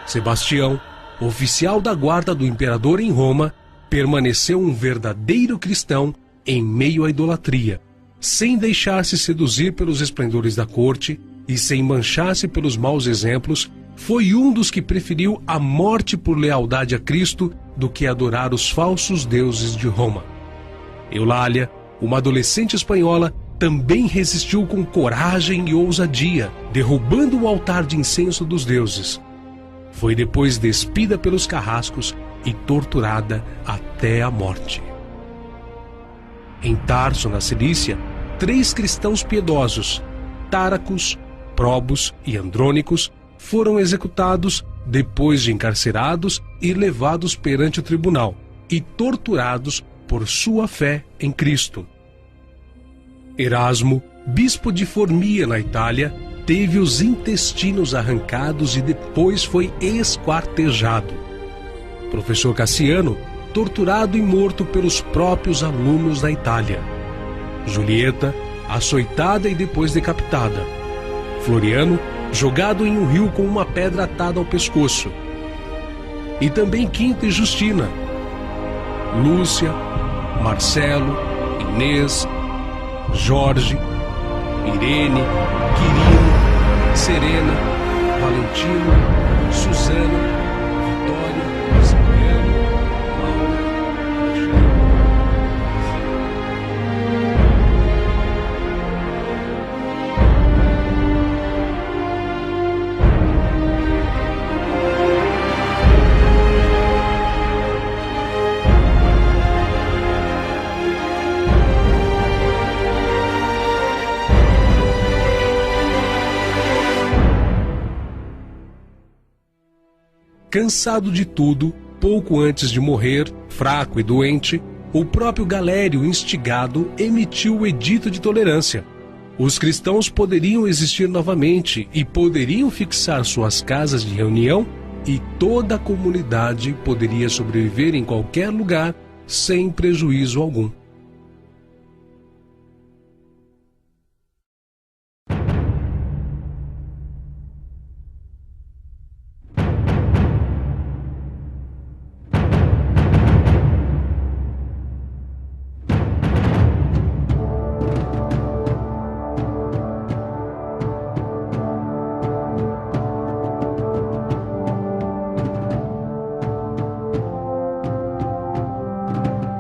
Sebastião, oficial da guarda do imperador em Roma, permaneceu um verdadeiro cristão em meio à idolatria, sem deixar-se seduzir pelos esplendores da corte e sem manchar-se pelos maus exemplos. Foi um dos que preferiu a morte por lealdade a Cristo do que adorar os falsos deuses de Roma. Eulália, uma adolescente espanhola, também resistiu com coragem e ousadia, derrubando o altar de incenso dos deuses. Foi depois despida pelos carrascos e torturada até a morte. Em Tarso, na Cilícia, 3 cristãos piedosos, Táracos, Probos e Andrônicos, foram executados depois de encarcerados e levados perante o tribunal e torturados por sua fé em Cristo. Erasmo, bispo de Formia, na Itália, teve os intestinos arrancados e depois foi esquartejado. Professor Cassiano, torturado e morto pelos próprios alunos da Itália. Julieta, açoitada e depois decapitada. Floriano, jogado em um rio com uma pedra atada ao pescoço. E também Quinta e Justina. Lúcia, Marcelo, Inês, Jorge, Irene, Quirino, Serena, Valentino, Suzana, Vitória, Cipriano, Mauro, Alexandre. Cansado de tudo, pouco antes de morrer, fraco e doente, o próprio Galério, instigado, emitiu o Edito de Tolerância. Os cristãos poderiam existir novamente e poderiam fixar suas casas de reunião, e toda a comunidade poderia sobreviver em qualquer lugar sem prejuízo algum.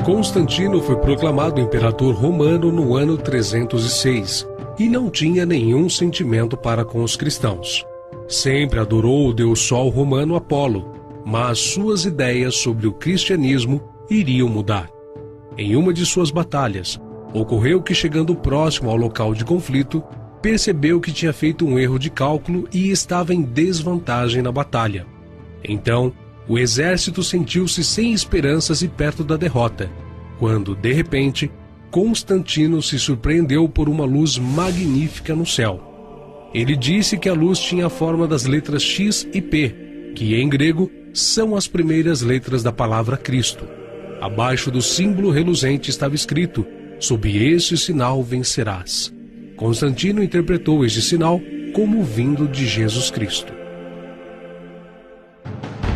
Constantino foi proclamado imperador romano no ano 306 e não tinha nenhum sentimento para com os cristãos. Sempre adorou o deus sol romano Apolo, mas suas ideias sobre o cristianismo iriam mudar. Em uma de suas batalhas, ocorreu que, chegando próximo ao local de conflito, percebeu que tinha feito um erro de cálculo e estava em desvantagem na batalha. Então, o exército sentiu-se sem esperanças e perto da derrota, quando, de repente, Constantino se surpreendeu por uma luz magnífica no céu. Ele disse que a luz tinha a forma das letras X e P, que em grego são as primeiras letras da palavra Cristo. Abaixo do símbolo reluzente estava escrito: "Sob este sinal vencerás." Constantino interpretou este sinal como vindo de Jesus Cristo.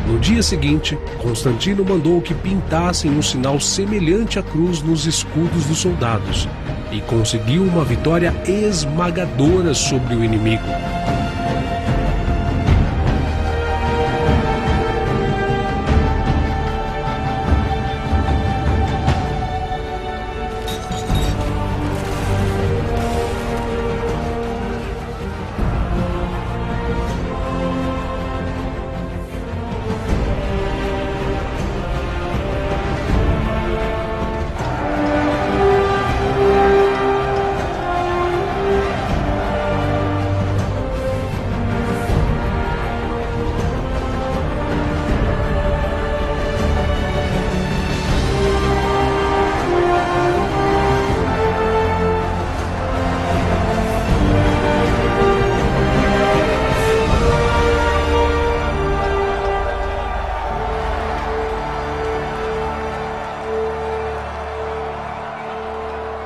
No dia seguinte, Constantino mandou que pintassem um sinal semelhante à cruz nos escudos dos soldados e conseguiu uma vitória esmagadora sobre o inimigo.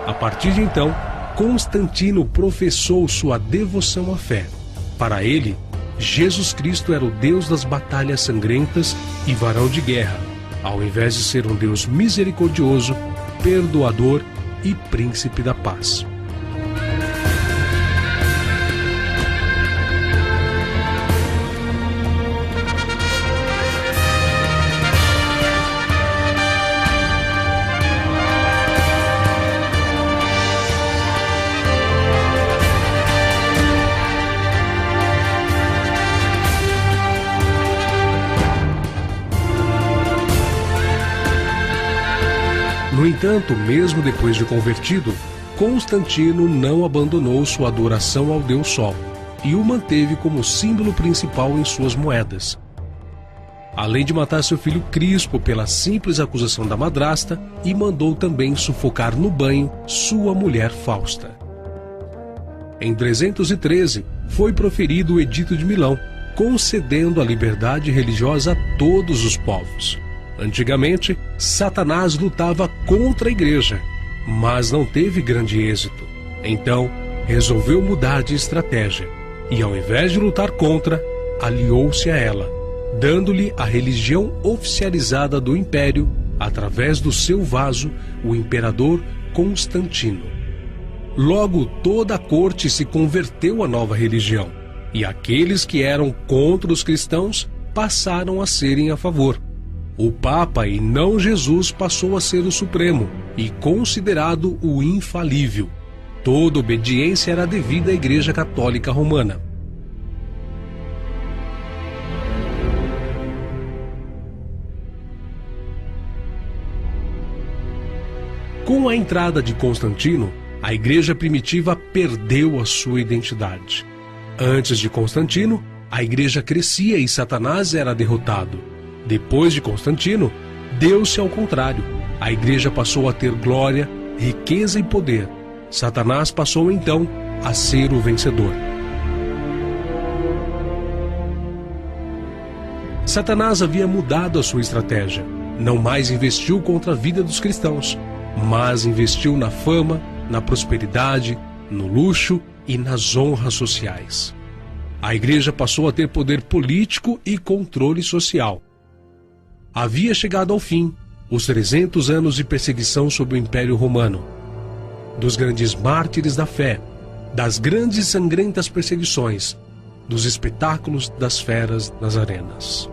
A partir de então, Constantino professou sua devoção à fé. Para ele, Jesus Cristo era o Deus das batalhas sangrentas e varão de guerra, ao invés de ser um Deus misericordioso, perdoador e príncipe da paz. No entanto, mesmo depois de convertido, Constantino não abandonou sua adoração ao Deus Sol e o manteve como símbolo principal em suas moedas. Além de matar seu filho Crispo pela simples acusação da madrasta, e mandou também sufocar no banho sua mulher Fausta. Em 313, foi proferido o Edito de Milão, concedendo a liberdade religiosa a todos os povos. Antigamente, Satanás lutava contra a igreja, mas não teve grande êxito. Então, resolveu mudar de estratégia e, ao invés de lutar contra, aliou-se a ela, dando-lhe a religião oficializada do império através do seu vaso, o imperador Constantino. Logo, toda a corte se converteu à nova religião, e aqueles que eram contra os cristãos passaram a serem a favor. O Papa, e não Jesus, passou a ser o Supremo e considerado o infalível. Toda obediência era devida à Igreja Católica Romana. Com a entrada de Constantino, a Igreja primitiva perdeu a sua identidade. Antes de Constantino, a Igreja crescia e Satanás era derrotado. Depois de Constantino, deu-se ao contrário. A Igreja passou a ter glória, riqueza e poder. Satanás passou então a ser o vencedor. Satanás havia mudado a sua estratégia. Não mais investiu contra a vida dos cristãos, mas investiu na fama, na prosperidade, no luxo e nas honras sociais. A Igreja passou a ter poder político e controle social. Havia chegado ao fim os 300 anos de perseguição sob o Império Romano, dos grandes mártires da fé, das grandes e sangrentas perseguições, dos espetáculos das feras nas arenas.